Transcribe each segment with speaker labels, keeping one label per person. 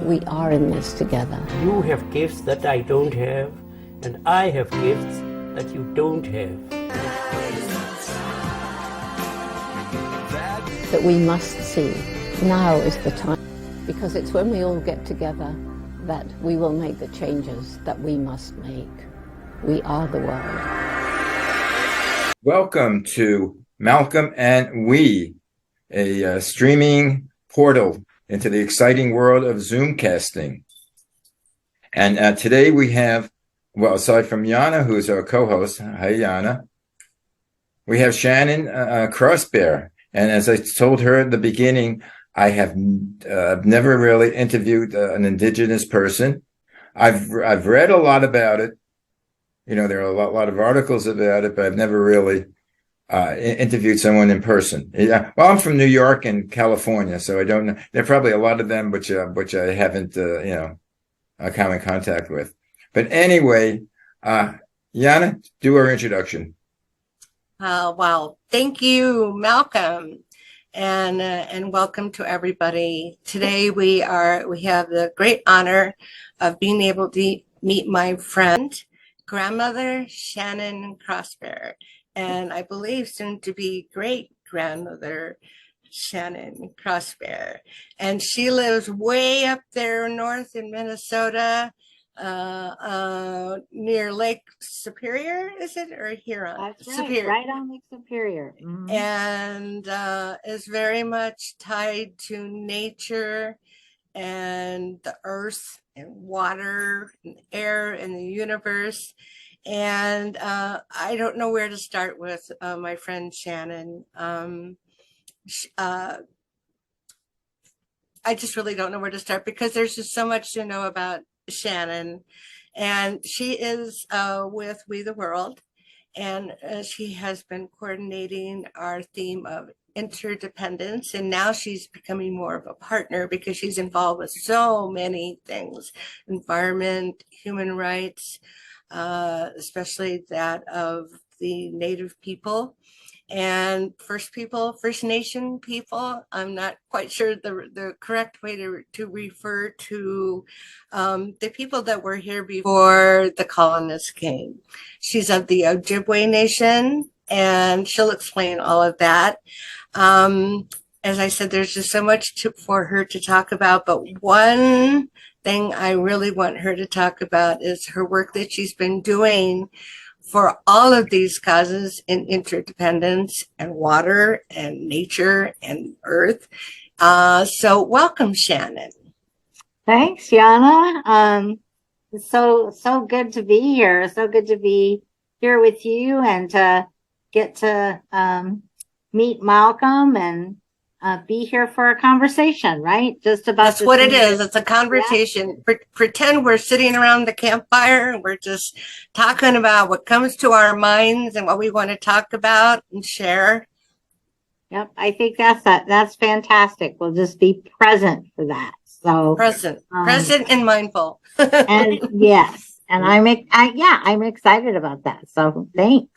Speaker 1: We are in this together.
Speaker 2: You have gifts that I don't have, and I have gifts that you don't have.
Speaker 1: That we must see. Now is the time. Because it's when we all get together that we will make the changes that we must make. We are the world.
Speaker 3: Welcome to Malcolm and We, a streaming portal into the exciting world of Zoomcasting. And today we have, well, aside from Yana, who's our co-host, hi Yana, we have Shannon CrossBear. And as I told her at the beginning, I have never really interviewed an Indigenous person. I've read a lot about it. You know, there are a lot of articles about it, but I've never really interviewed someone in person. Yeah, well, I'm from New York and California, so I don't know. There are probably a lot of them, which I haven't, come in contact with. But anyway, Yana, do our introduction.
Speaker 4: Wow. Thank you, Malcolm. And welcome to everybody. Today we have the great honor of being able to meet my friend, grandmother Shannon CrossBear, and I believe soon to be great grandmother Shannon CrossBear. And she lives way up there north in Minnesota, near Lake Superior, is it, or Huron?
Speaker 5: That's right,
Speaker 4: Superior.
Speaker 5: right on Lake Superior. Mm-hmm.
Speaker 4: And is very much tied to nature and the earth and water and air and the universe. And I don't know where to start with my friend Shannon. I just really don't know where to start because there's just so much to know about Shannon. And she is with We the World. And she has been coordinating our theme of interdependence. And now she's becoming more of a partner because she's involved with so many things: environment, human rights, especially that of the Native people and First Nation people. I'm not quite sure the correct way to refer to the people that were here before the colonists came. She's of the Ojibwe Nation, and she'll explain all of that. As I said, there's just so much for her to talk about, but one thing I really want her to talk about is her work that she's been doing for all of these causes in interdependence and water and nature and earth. So welcome, Shannon.
Speaker 5: Thanks, Yana. It's so good to be here. So good to be here with you and to get to meet Malcolm and be here for a conversation, right? Just about
Speaker 4: that's what it is. It's a conversation. Yeah. Pretend we're sitting around the campfire and we're just talking about what comes to our minds and what we want to talk about and share.
Speaker 5: Yep, I think that's fantastic. We'll just be present for that. So
Speaker 4: present and mindful.
Speaker 5: And yes, and I'm excited about that. So thanks.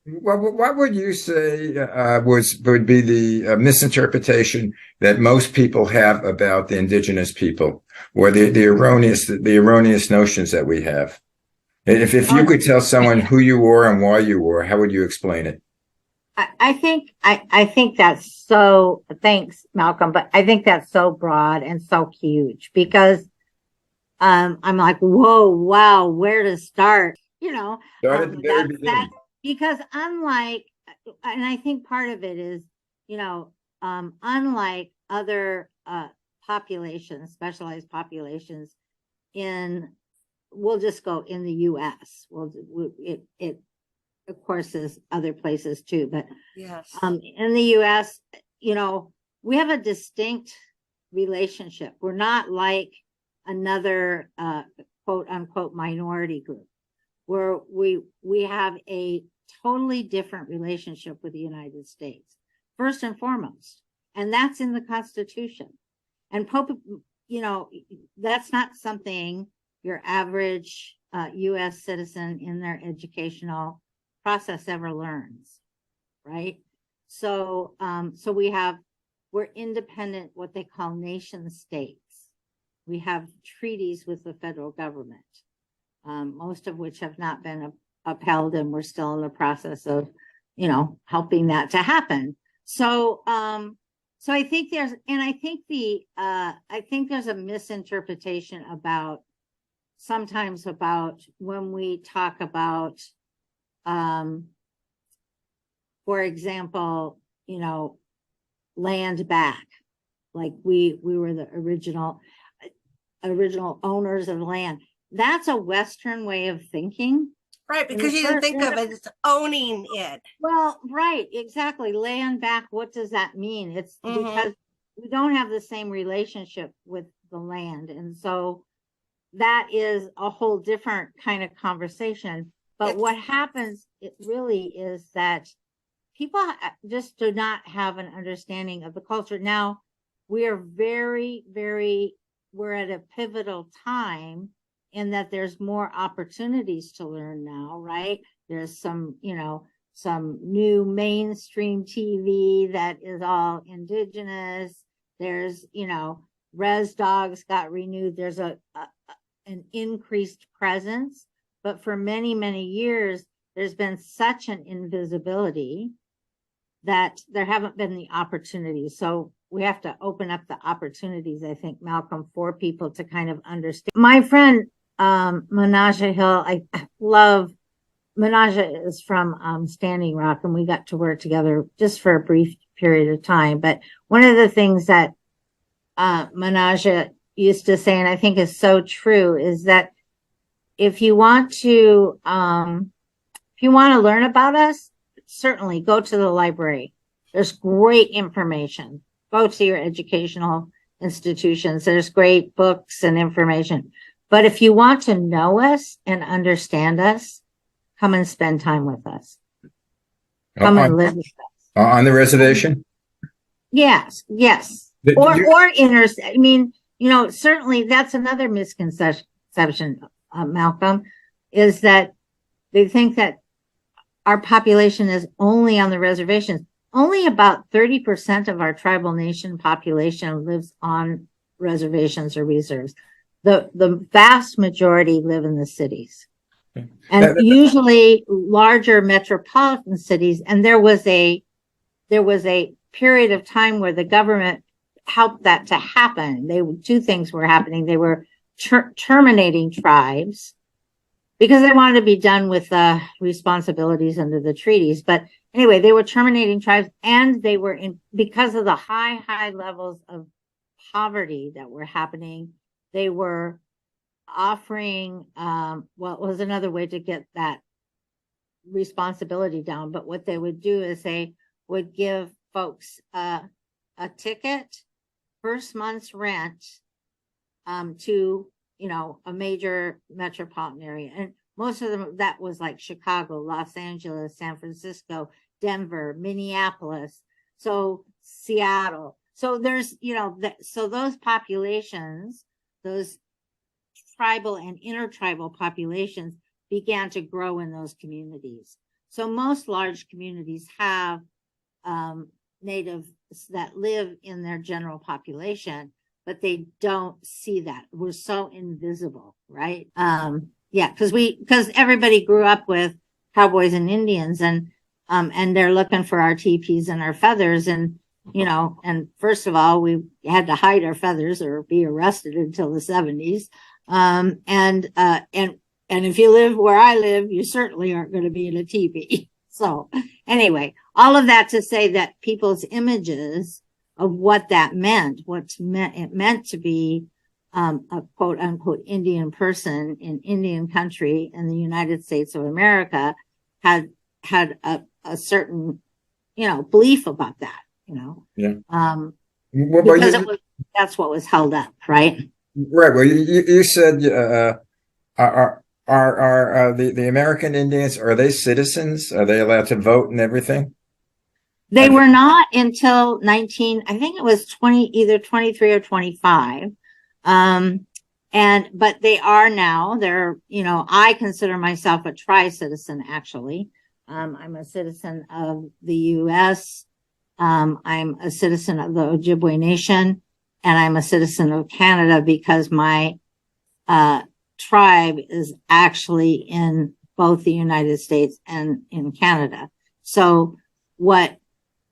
Speaker 3: What would you say would be the misinterpretation that most people have about the Indigenous people, or the erroneous notions that we have? If you could tell someone who you were and why you were, how would you explain it?
Speaker 5: I think that's so. Thanks, Malcolm, but I think that's so broad and so huge because I'm like, whoa, wow, where to start?
Speaker 3: Start at the very beginning.
Speaker 5: Because unlike, and I think part of it is, unlike other populations, specialized populations we'll just go in the U.S. It of course is other places too, but
Speaker 4: yes,
Speaker 5: in the U.S., we have a distinct relationship. We're not like another quote unquote minority group where we have a totally different relationship with the United States, first and foremost. And that's in the Constitution. And that's not something your average U.S. citizen in their educational process ever learns, right? So we're independent, what they call nation states. we have treaties with the federal government, most of which have not been upheld, and we're still in the process of, helping that to happen. So, so I think there's a misinterpretation sometimes about when we talk about, for example, land back, like we were the original owners of land. That's a Western way of thinking.
Speaker 4: Right, because you didn't think of it as owning it.
Speaker 5: Well, right, exactly. Land back, what does that mean? It's because we don't have the same relationship with the land. And so that is a whole different kind of conversation. But what happens, it really is that people just do not have an understanding of the culture. Now, we are we're at a pivotal time in that there's more opportunities to learn now, right? There's some new mainstream TV that is all indigenous. There's, res dogs got renewed. There's an increased presence, but for many, many years, there's been such an invisibility that there haven't been the opportunities. So we have to open up the opportunities, I think, Malcolm, for people to kind of understand. My friend, Manaja Hill, I love, Manaja is from Standing Rock, and we got to work together just for a brief period of time. But one of the things that Manaja used to say, and I think is so true, is that if you want to learn about us, certainly go to the library. There's great information. Go to your educational institutions. There's great books and information. But if you want to know us and understand us, come and spend time with us. Come and live with us.
Speaker 3: On the reservation?
Speaker 5: Yes. Or inner, I mean, certainly that's another misconception, Malcolm, is that they think that our population is only on the reservations. Only about 30% of our tribal nation population lives on reservations or reserves. The vast majority live in the cities, and usually larger metropolitan cities. And there was a period of time where the government helped that to happen. Two things were happening. They were terminating tribes because they wanted to be done with responsibilities under the treaties. But anyway, they were terminating tribes, and they were because of the high levels of poverty that were happening. They were offering, it was another way to get that responsibility down. But what they would do is they would give folks a ticket, first month's rent, to, a major metropolitan area. And most of them, that was like Chicago, Los Angeles, San Francisco, Denver, Minneapolis, so Seattle. So there's, so those populations, those tribal and intertribal populations began to grow in those communities. So most large communities have natives that live in their general population, but they don't see that. We're so invisible, right? Because everybody grew up with cowboys and Indians, and they're looking for our teepees and our feathers, and and first of all, we had to hide our feathers or be arrested until the 70s. And if you live where I live, you certainly aren't going to be in a teepee. So anyway, all of that to say that people's images of what that meant, it meant to be a quote unquote Indian person in Indian country in the United States of America had a certain, belief about that.
Speaker 3: Yeah.
Speaker 5: Because that's what was held up, right?
Speaker 3: Right. Well, you said are the American Indians, are they citizens? Are they allowed to vote and everything?
Speaker 5: They were not until I think it was either 23 or 25. But they are now. They're, I consider myself a tri-citizen, actually. I'm a citizen of the U.S. I'm a citizen of the Ojibwe Nation, and I'm a citizen of Canada because my tribe is actually in both the United States and in Canada. So what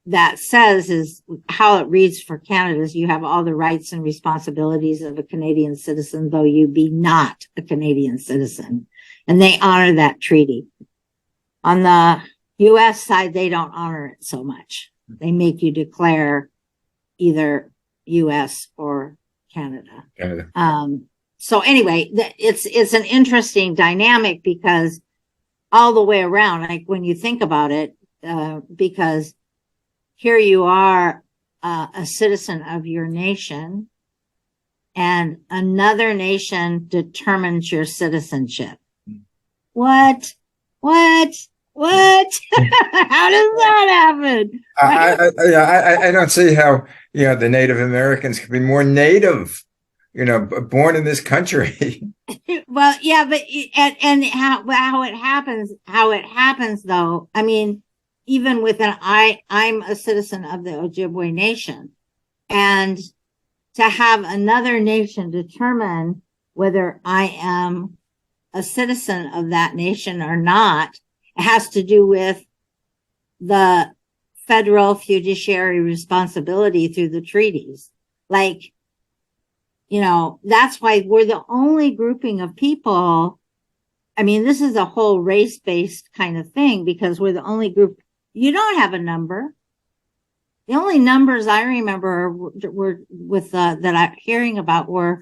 Speaker 5: that says is how it reads for Canada is you have all the rights and responsibilities of a Canadian citizen, though you be not a Canadian citizen. And they honor that treaty. On the US side, they don't honor it so much. They make you declare either US or Canada. So anyway, it's an interesting dynamic because all the way around, like when you think about it, because here you are, a citizen of your nation, and another nation determines your citizenship. What? How does that happen?
Speaker 3: I don't see how, the Native Americans could be more native, born in this country.
Speaker 5: Well, yeah, but and how it happens though. I mean, even within I'm a citizen of the Ojibwe Nation, and to have another nation determine whether I am a citizen of that nation or not, it has to do with the federal fiduciary responsibility through the treaties. Like, that's why we're the only grouping of people. I mean, this is a whole race-based kind of thing because we're the only group. You don't have a number. The only numbers I remember were with that I'm hearing about were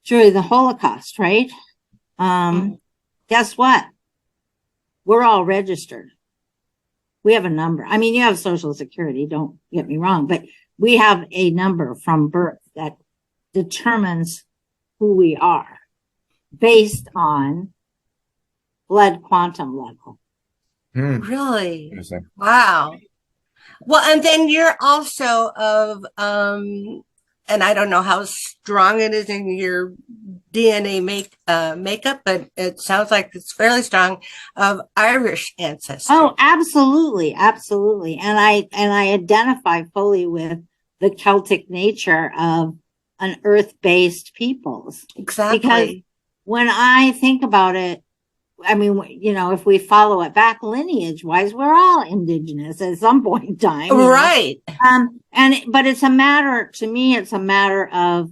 Speaker 5: during the Holocaust, right? Guess what? We're all registered. We have a number. I mean, you have Social Security, don't get me wrong, but we have a number from birth that determines who we are based on blood quantum level.
Speaker 4: Really? Wow. Well, and then you're also of, and I don't know how strong it is in your DNA makeup, but it sounds like it's fairly strong, of Irish ancestry.
Speaker 5: Oh, absolutely, absolutely. And I identify fully with the Celtic nature of an earth-based peoples.
Speaker 4: Exactly.
Speaker 5: Because when I think about it, I mean, if we follow it back lineage-wise, we're all indigenous at some point in time.
Speaker 4: Right.
Speaker 5: But it's a matter, to me, it's a matter of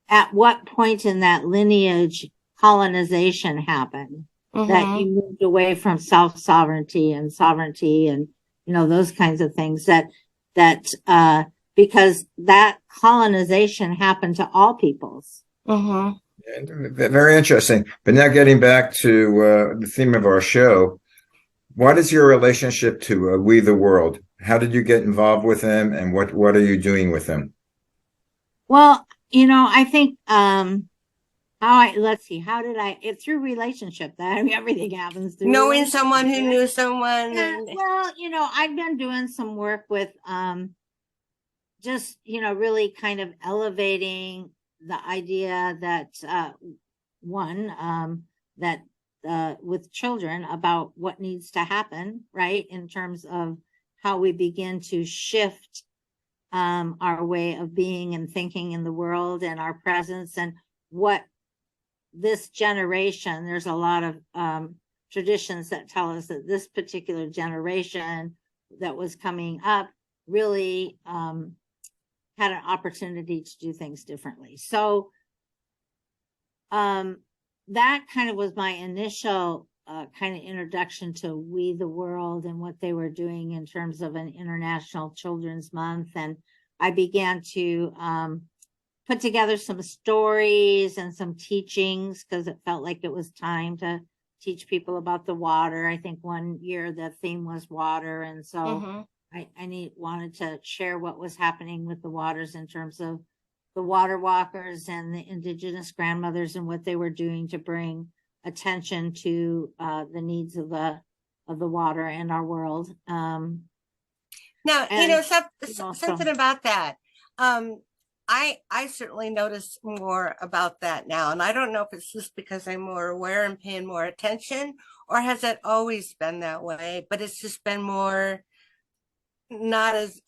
Speaker 5: at what point in that lineage colonization happened, that you moved away from self-sovereignty and sovereignty and, those kinds of things because that colonization happened to all peoples.
Speaker 3: Very interesting. But now getting back to the theme of our show, what is your relationship to We the World? How did you get involved with them, and what are you doing with them?
Speaker 5: Well, I think let's see, how did through relationship, that everything happens through
Speaker 4: knowing someone who knew someone.
Speaker 5: Yeah, well, I've been doing some work with just really kind of elevating the idea that that with children about what needs to happen, right, in terms of how we begin to shift our way of being and thinking in the world and our presence, and what this generation, there's a lot of traditions that tell us that this particular generation that was coming up really had an opportunity to do things differently. So that kind of was my initial kind of introduction to We the World and what they were doing in terms of an International Children's Month. And I began to put together some stories and some teachings because it felt like it was time to teach people about the water. I think one year the theme was water. And so I wanted to share what was happening with the waters in terms of the water walkers and the indigenous grandmothers and what they were doing to bring attention to the needs of the water in our world.
Speaker 4: Now, something about that. I certainly notice more about that now, and I don't know if it's just because I'm more aware and paying more attention, or has it always been that way? But it's just been more, not as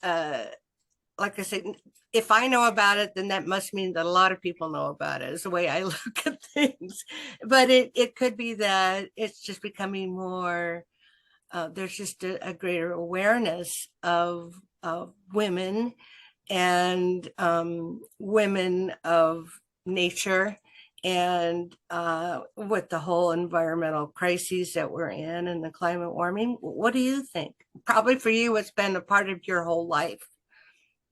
Speaker 4: like I said, if I know about it, then that must mean that a lot of people know about it, is the way I look at things. But it could be that it's just becoming more, there's just a greater awareness of women and women of nature, and with the whole environmental crises that we're in and the climate warming. What do you think? Probably for you, it's been a part of your whole life.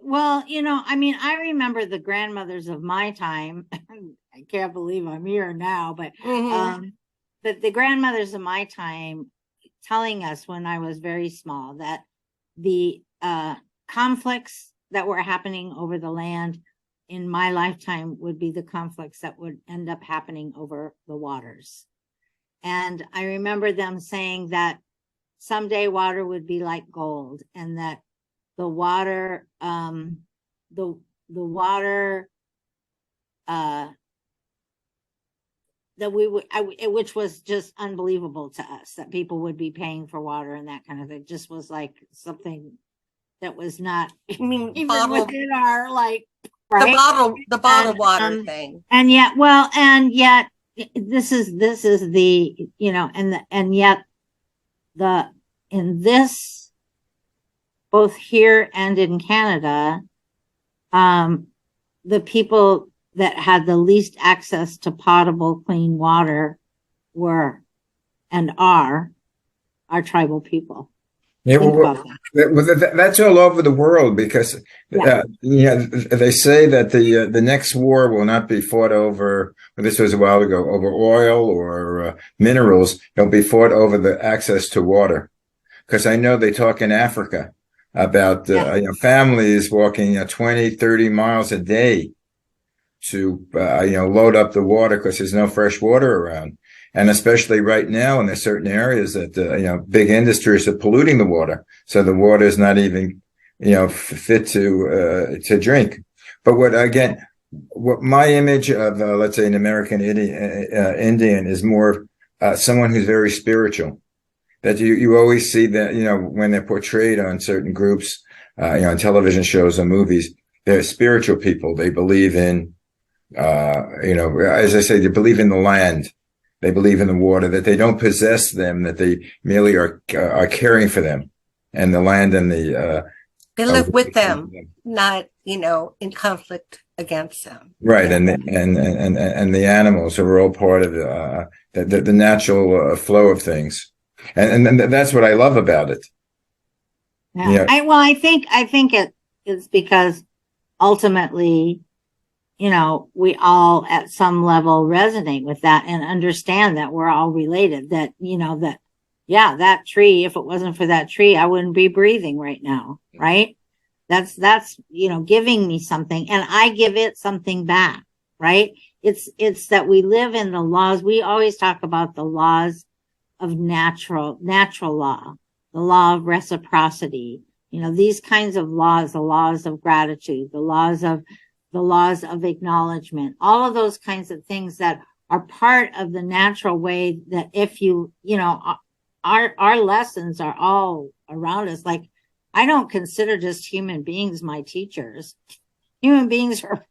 Speaker 5: Well, I mean, I remember the grandmothers of my time. I can't believe I'm here now, but the grandmothers of my time telling us when I was very small that the conflicts that were happening over the land in my lifetime would be the conflicts that would end up happening over the waters. And I remember them saying that someday water would be like gold, and that the water, the water, that we would, which was just unbelievable to us, that people would be paying for water and that kind of thing. Just was like something that was not,
Speaker 4: I mean,
Speaker 5: even within our, like,
Speaker 4: the
Speaker 5: right?
Speaker 4: bottled water thing.
Speaker 5: And yet, this is the, and yet in this, both here and in Canada, the people that had the least access to potable, clean water were and are our tribal people.
Speaker 3: Yeah, that's all over the world, because they say that the next war will not be fought over. This was a while ago, over oil or minerals. It'll be fought over the access to water, because I know they talk in Africa about families walking 20, 30 miles a day to load up the water, because there's no fresh water around. And especially right now, in there's certain areas that big industries are polluting the water, so the water is not even fit to drink. But what my image of let's say an American Indian is more someone who's very spiritual. That you always see that when they're portrayed on certain groups, on television shows or movies, they're spiritual people. They believe in as I say, they believe in the land. They believe in the water, that they don't possess them, that they merely are caring for them, and the land and the
Speaker 4: they live with them, not in conflict against them.
Speaker 3: Right, and the animals are all part of the natural flow of things, and that's what I love about it.
Speaker 5: Yeah, I think it is because ultimately, we all at some level resonate with that and understand that we're all related, that, that tree, if it wasn't for that tree, I wouldn't be breathing right now. Right. That's, giving me something, and I give it something back. Right. It's that we live in the laws. We always talk about the laws of natural law, the law of reciprocity, these kinds of laws, the laws of gratitude, the laws of acknowledgement, all of those kinds of things that are part of the natural way that if our lessons are all around us. Like, I don't consider just human beings my teachers. Human beings are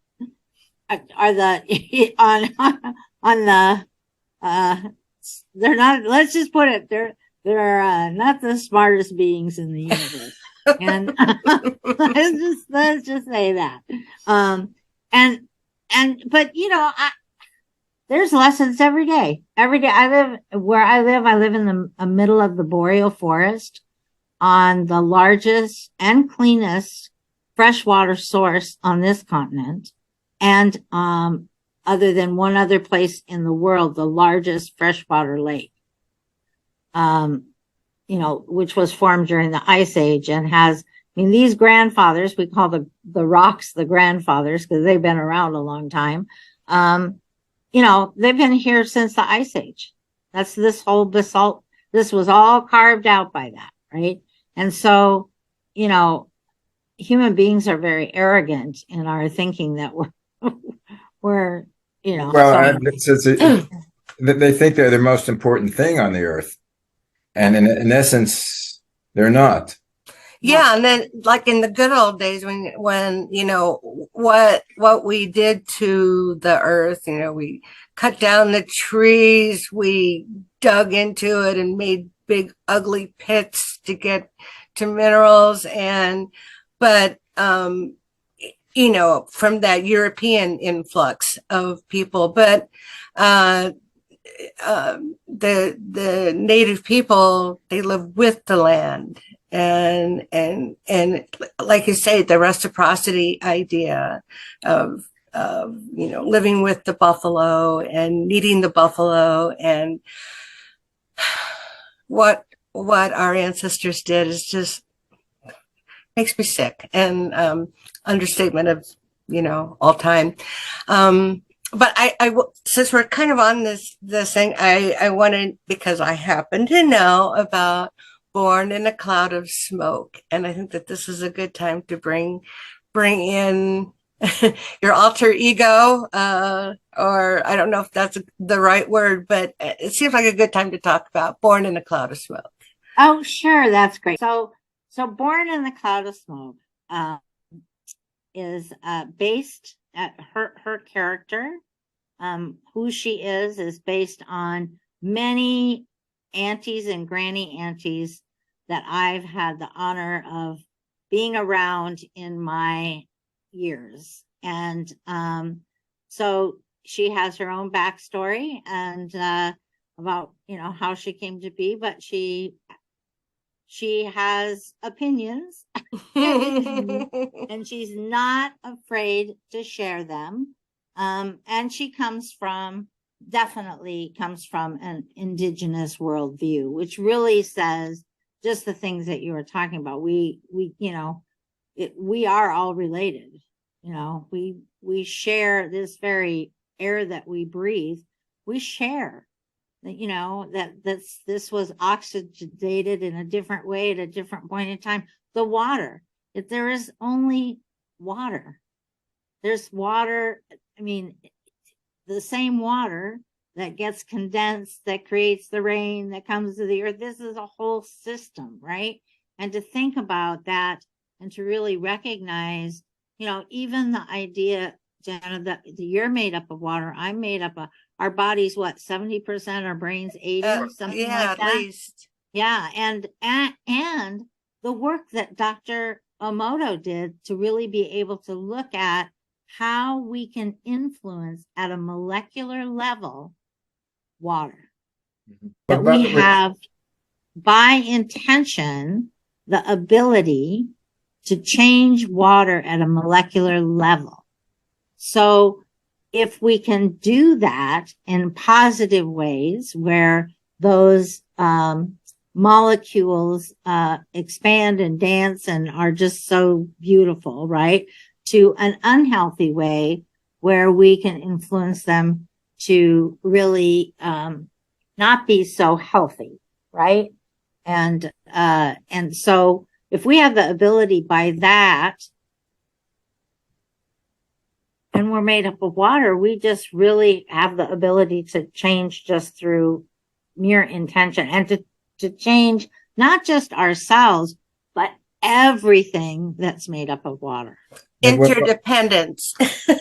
Speaker 5: the on the they're not, let's just put it, they're not the smartest beings in the universe. And let's just say that. But there's lessons every day. Every day I live in the middle of the boreal forest, on the largest and cleanest freshwater source on this continent. And, other than one other place in the world, the largest freshwater lake, which was formed during the Ice Age and has, these grandfathers, we call the rocks the grandfathers because they've been around a long time. They've been here since the Ice Age. That's this whole basalt. This was all carved out by that, right? And so, human beings are very arrogant in our thinking that we're
Speaker 3: they think they're the most important thing on the earth, and in essence, they're not.
Speaker 4: Yeah, and then like in the good old days when you know what we did to the earth, you know, we cut down the trees, we dug into it and made big ugly pits to get to minerals and but you know, from that European influx of people, but the native people, they live with the land, and like you say, the reciprocity idea of you know, living with the buffalo and needing the buffalo, and what our ancestors did is just makes me sick, and understatement of, you know, all time. But since we're kind of on this thing, I wanted, because I happen to know about Born in a Cloud of Smoke, and I think that this is a good time to bring in your alter ego, or I don't know if that's the right word, but it seems like a good time to talk about Born in a Cloud of Smoke.
Speaker 5: Oh, sure, that's great. So Born in the Cloud of Smoke is based at her character. Who she is based on many aunties and granny aunties that I've had the honor of being around in my years. And so she has her own backstory and about, you know, how she came to be, but she has opinions and she's not afraid to share them. And she definitely comes from an indigenous worldview, which really says just the things that you were talking about. We you know, we are all related. You know, we share this very air that we breathe. We share. You know, this was oxygenated in a different way at a different point in time. The water, if there is only water, there's water. I mean, the same water that gets condensed, that creates the rain that comes to the earth. This is a whole system, right? And to think about that and to really recognize, you know, even the idea, Jenna, that you're made up of water, I'm made up of, our body's what, 70%, our brain's 80%, something
Speaker 4: yeah,
Speaker 5: like that.
Speaker 4: at least.
Speaker 5: Yeah, and the work that Dr. Omoto did to really be able to look at how we can influence at a molecular level water. That we have, by intention, the ability to change water at a molecular level. So if we can do that in positive ways, where those molecules expand and dance and are just so beautiful, right? To an unhealthy way where we can influence them to really not be so healthy, right? And so if we have the ability by that, and we're made up of water, we just really have the ability to change just through mere intention, and to change not just ourselves, but everything that's made up of water.
Speaker 4: Interdependence.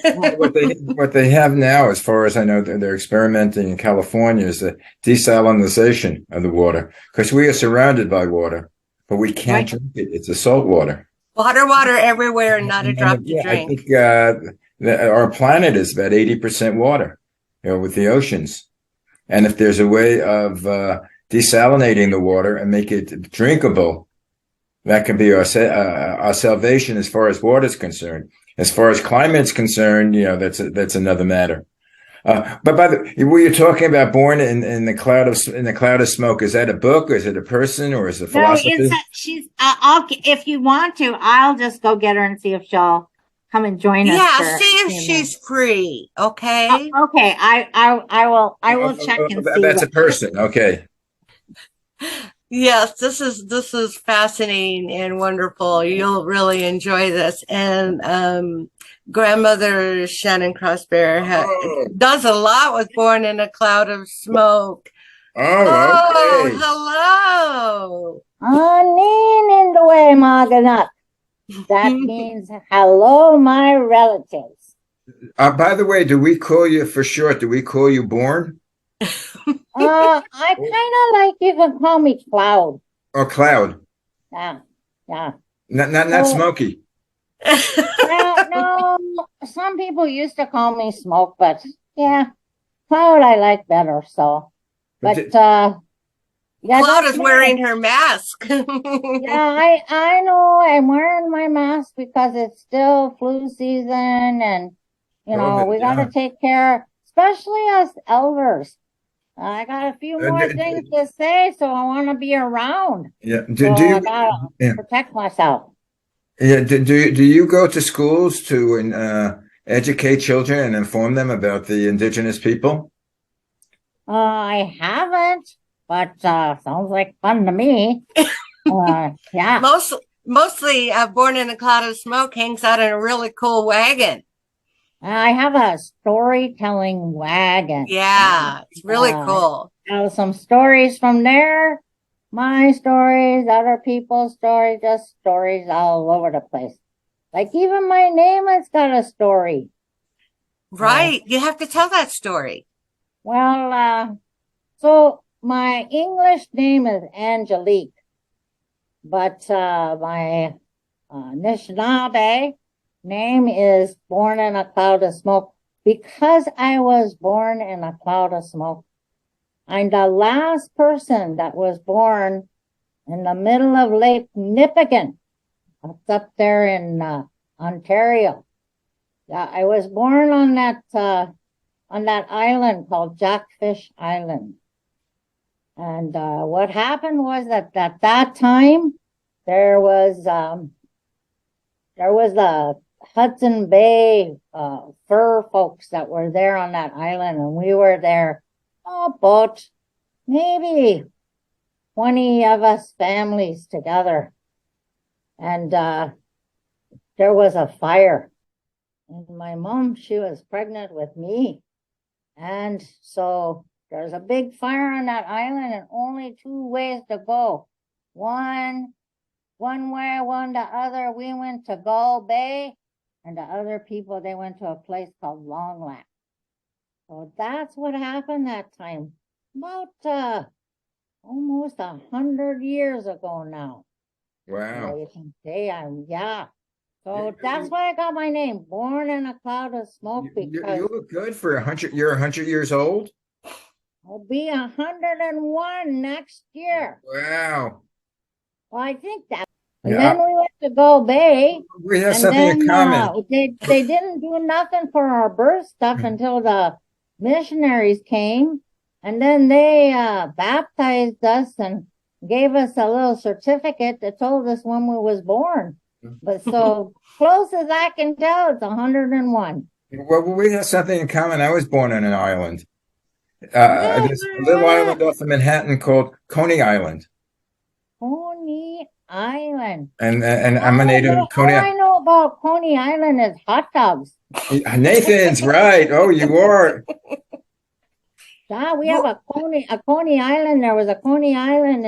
Speaker 3: What they have now, as far as I know, they're experimenting in California, is the desalinization of the water, because we are surrounded by water, but we can't drink it. It's a salt water.
Speaker 4: Water everywhere, and not a drop to drink.
Speaker 3: I think our planet is about 80% water, you know, with the oceans. And if there's a way of desalinating the water and make it drinkable, that can be our salvation as far as water is concerned. As far as climate's concerned, you know, that's another matter. But by the were you talking about Born in the Cloud of Smoke? Is that a book, or is it a person, or is it a philosophy?
Speaker 5: No, she's. If you want to, I'll just go get her and see if she'll come and join us.
Speaker 4: Yeah, see if she's free. Okay.
Speaker 5: Okay. I will check and see.
Speaker 3: That's a person. Okay.
Speaker 4: Yes, this is fascinating and wonderful. You'll really enjoy this. And grandmother Shannon CrossBear does a lot with Born in a Cloud of Smoke.
Speaker 3: Oh, okay.
Speaker 4: Hello.
Speaker 5: Anin in the way, Maganak. That means hello, my relatives.
Speaker 3: By the way, do we call you for short? Do we call you Born
Speaker 5: I kind of like you can call me Cloud.
Speaker 3: or Cloud?
Speaker 5: Yeah, yeah.
Speaker 3: Not
Speaker 5: So,
Speaker 3: Smoky.
Speaker 5: well, no, some people used to call me Smoke, but yeah, Cloud I like better. So,
Speaker 3: But
Speaker 5: but yeah,
Speaker 4: Cloud
Speaker 5: that's
Speaker 4: is
Speaker 5: me.
Speaker 4: wearing her mask.
Speaker 5: Yeah, I know I'm wearing my mask because it's still flu season, and
Speaker 3: COVID,
Speaker 5: we got to
Speaker 3: yeah.
Speaker 5: take care, especially us elders. I got a few more things to say, so I want to be around.
Speaker 3: Yeah.
Speaker 5: So
Speaker 3: Do
Speaker 5: I
Speaker 3: you?
Speaker 5: gotta
Speaker 3: Yeah.
Speaker 5: protect myself.
Speaker 3: Yeah. Do you go to schools to educate children and inform them about the indigenous people?
Speaker 5: I haven't, but sounds like fun to me. Yeah,
Speaker 4: Mostly Born in a Cloud of Smoke hangs out in a really cool wagon.
Speaker 5: I have a storytelling wagon.
Speaker 4: Yeah, it's really cool.
Speaker 5: Some stories from there, my stories, other people's stories, just stories all over the place. Like even my name has got a story.
Speaker 4: Right. You have to tell that story.
Speaker 5: Well, so my English name is Angelique, but my Anishinaabe name is Born in a Cloud of Smoke because I was born in a cloud of smoke. I'm the last person that was born in the middle of Lake Nipigon. It's up there in Ontario. Yeah, I was born on that island called Jackfish Island. And what happened was that at that time there was the Hudson Bay fur folks that were there on that island, and we were there about maybe 20 of us families together. And there was a fire. And my mom, she was pregnant with me. And so there's a big fire on that island and only two ways to go. One way, one the other. We went to Gull Bay, and the other people, they went to a place called Long Lac. So that's what happened that time. About almost 100 years ago now.
Speaker 3: Wow.
Speaker 5: So you can say yeah. So that's why I got my name, Born in a Cloud of Smoke, because
Speaker 3: You look good for 100. You're 100 years old.
Speaker 5: I'll be 101 next year.
Speaker 3: Wow.
Speaker 5: Well, I think that. And
Speaker 3: Yeah,
Speaker 5: then we went to Gull Bay,
Speaker 3: we have
Speaker 5: and
Speaker 3: something
Speaker 5: then
Speaker 3: in common.
Speaker 5: they didn't do nothing for our birth stuff until the missionaries came, and then they baptized us and gave us a little certificate that told us when we was born. But so close as I can tell, it's 101.
Speaker 3: Well, we have something in common. I was born on an island.
Speaker 5: Yeah,
Speaker 3: There's a little island off of Manhattan called Coney Island,
Speaker 5: Coney Island.
Speaker 3: and I'm a native of Coney
Speaker 5: All I
Speaker 3: Island.
Speaker 5: know about Coney Island is hot dogs.
Speaker 3: Nathan's right. Oh, you are.
Speaker 5: Yeah, we have a Coney Island. There was a Coney Island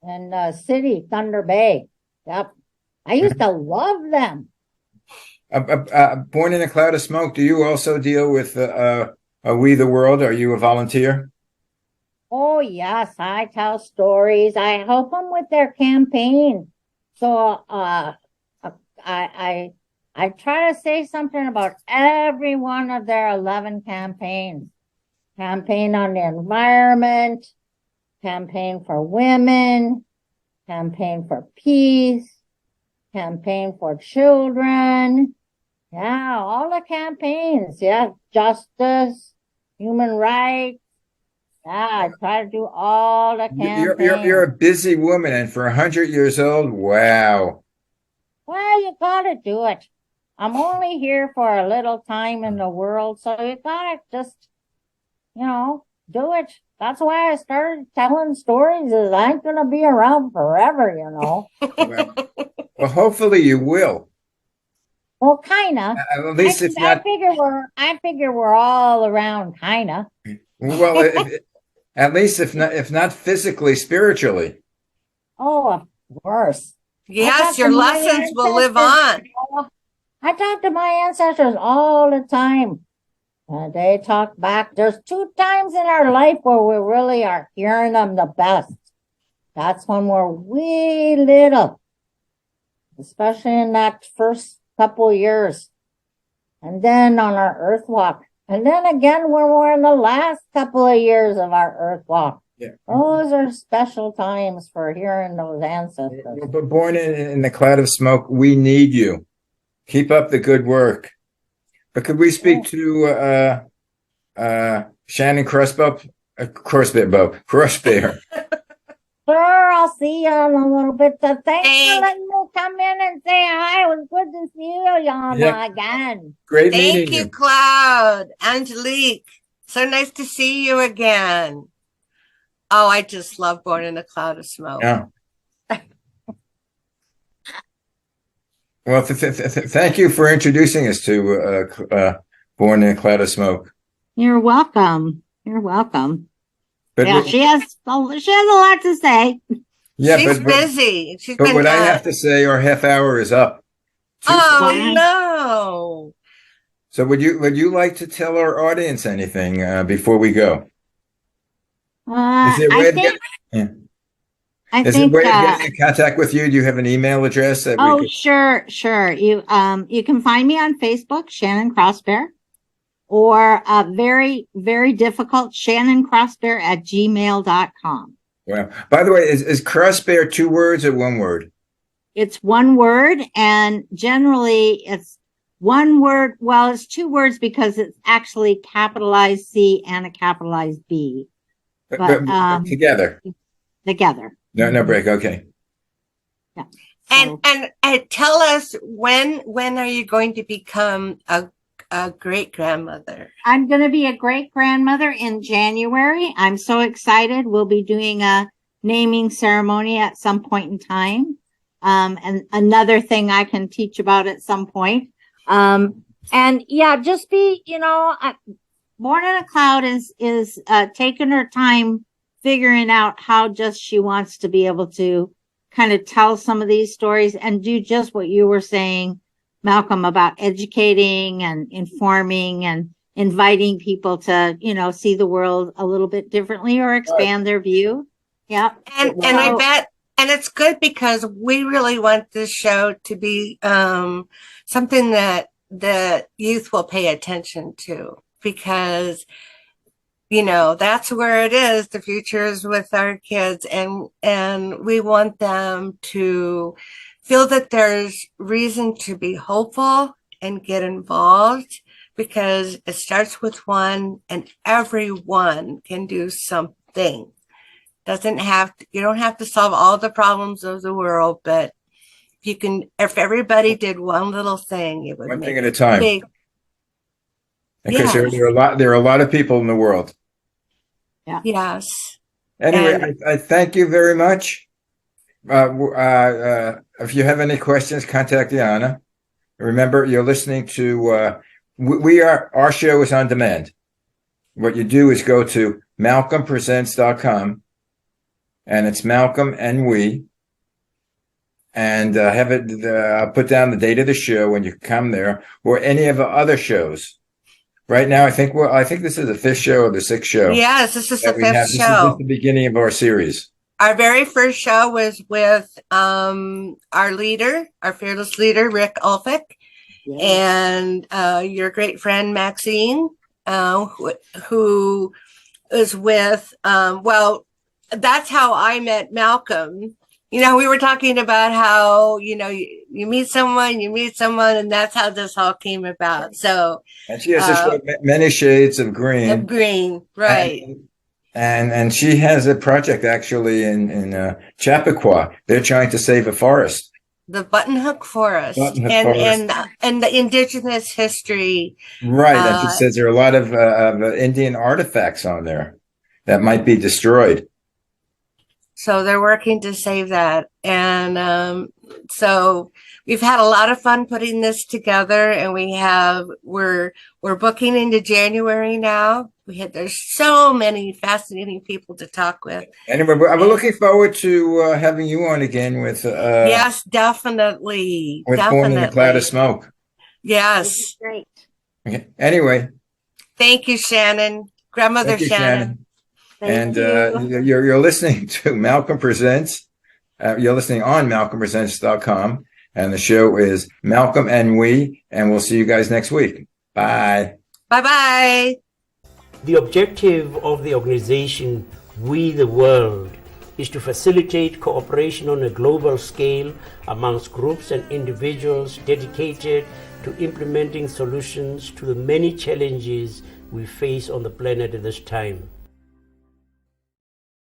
Speaker 5: in city, Thunder Bay. Yep. I used to love them.
Speaker 3: Born in a Cloud of Smoke. Do you also deal with We the World? Are you a volunteer?
Speaker 5: Oh, yes, I tell stories. I help them with their campaign. So I try to say something about every one of their 11 campaigns. Campaign on the environment, campaign for women, campaign for peace, campaign for children. Yeah, all the campaigns. Yeah, justice, human rights. Yeah, I try to do all the campaigns.
Speaker 3: You're a busy woman, and for 100 years old, wow.
Speaker 5: Well, you gotta do it. I'm only here for a little time in the world, so you gotta just, do it. That's why I started telling stories, is I ain't gonna be around forever.
Speaker 3: Well, hopefully you will.
Speaker 5: Well, kinda.
Speaker 3: At least if not,
Speaker 5: I figure we're all around, kinda.
Speaker 3: well, at least if not physically, spiritually.
Speaker 5: Oh, of course.
Speaker 4: Yes, your lessons will live on.
Speaker 5: I talk to my ancestors all the time. They talk back. There's 2 times in our life where we really are hearing them the best. That's when we're wee little, especially in that first couple years. And then on our earth walk. And then again when we're in the last couple of years of our earth walk.
Speaker 3: Yeah.
Speaker 5: Those are special times for hearing those ancestors.
Speaker 3: But born in the cloud of smoke, we need you. Keep up the good work. But could we speak to Shannon CrossBear?
Speaker 5: Sure, I'll see you in a little bit. So thanks
Speaker 4: Thanks.
Speaker 5: for letting me come in and say hi. It was good to see you, Yana,
Speaker 3: Yep.
Speaker 5: again.
Speaker 3: Great
Speaker 4: Thank
Speaker 3: meeting
Speaker 4: you, Cloud. Angelique, so nice to see you again. Oh, I just love Born in a Cloud of Smoke.
Speaker 3: Yeah. Well, thank you for introducing us to Born in a Cloud of Smoke.
Speaker 5: You're welcome. You're welcome.
Speaker 3: But
Speaker 5: Yeah, she has a lot to say.
Speaker 3: yeah,
Speaker 4: She's
Speaker 3: but
Speaker 4: busy. She's
Speaker 3: but
Speaker 4: been.
Speaker 3: what I have to say, our half hour is up.
Speaker 4: Oh
Speaker 5: Wow.
Speaker 4: no!
Speaker 3: So would you like to tell our audience anything before we go? Is there a way
Speaker 5: I
Speaker 3: of
Speaker 5: think,
Speaker 3: yeah.
Speaker 5: I
Speaker 3: Is there a
Speaker 5: think,
Speaker 3: way of getting in contact with you? Do you have an email address that we
Speaker 5: oh,
Speaker 3: could?
Speaker 5: sure. You can find me on Facebook, Shannon CrossBear, or very, very difficult, ShannonCrossBear@gmail.com.
Speaker 3: Well, by the way, is CrossBear 2 words or 1 word?
Speaker 5: It's 1 word, and generally it's 1 word. Well, it's 2 words because it's actually capitalized C and a capitalized B, but
Speaker 3: together.
Speaker 5: together.
Speaker 3: No break. Okay.
Speaker 5: Yeah.
Speaker 4: And tell us when are you going to become a great grandmother?
Speaker 5: I'm going to be a great grandmother in January. I'm so excited. We'll be doing a naming ceremony at some point in time. And another thing I can teach about at some point. And yeah, just be, Born in a Cloud is taking her time figuring out how just she wants to be able to kind of tell some of these stories and do just what you were saying, Malcolm, about educating and informing and inviting people to, see the world a little bit differently or expand their view. Yeah.
Speaker 4: And I bet, and it's good because we really want this show to be something that the youth will pay attention to, because that's where it is. The future is with our kids, and we want them to feel that there's reason to be hopeful and get involved, because it starts with one, and everyone can do something. You don't have to solve all the problems of the world, but if everybody did one little thing, it would
Speaker 3: One
Speaker 4: make
Speaker 3: thing at a time.
Speaker 4: big.
Speaker 3: Because
Speaker 4: Yes.
Speaker 3: there are a lot of people in the world.
Speaker 5: Yeah.
Speaker 4: Yes.
Speaker 3: Anyway, I thank you very much. If you have any questions, contact Diana. Remember, you're listening to our show is on demand. What you do is go to malcolmpresents.com, and it's Malcolm and we, and have it put down the date of the show when you come there, or any of the other shows. Right now, I think this is the 5th show or the 6th show.
Speaker 4: Yes, this is the 5th
Speaker 3: This is
Speaker 4: show.
Speaker 3: just the beginning of our series.
Speaker 4: Our very first show was with our leader, our fearless leader, Rick Ulfick, and your great friend, Maxine, who is with, that's how I met Malcolm. We were talking about how, you meet someone, and that's how this all came about. So,
Speaker 3: And she has this Many Shades of Green.
Speaker 4: Of green, right.
Speaker 3: And she has a project actually in Chappaqua. They're trying to save a forest.
Speaker 4: The Buttonhook Forest. And the indigenous history.
Speaker 3: Right. And she says there are a lot of Indian artifacts on there that might be destroyed.
Speaker 4: So they're working to save that. And so we've had a lot of fun putting this together, and we're booking into January now. There's so many fascinating people to talk with.
Speaker 3: Anyway, we're looking forward to having you on again with
Speaker 4: Yes, definitely.
Speaker 3: with Forming a Cloud of Smoke.
Speaker 4: Yes.
Speaker 5: Great.
Speaker 3: Okay. Anyway,
Speaker 4: Thank you, Shannon. Grandmother
Speaker 3: thank you,
Speaker 4: Shannon.
Speaker 5: Thank
Speaker 3: And
Speaker 5: you.
Speaker 3: you're listening to Malcolm Presents. You're listening on MalcolmPresents.com, and the show is Malcolm and We, and we'll see you guys next week. Bye.
Speaker 4: Bye-bye.
Speaker 2: The objective of the organization We the World is to facilitate cooperation on a global scale amongst groups and individuals dedicated to implementing solutions to the many challenges we face on the planet at this time.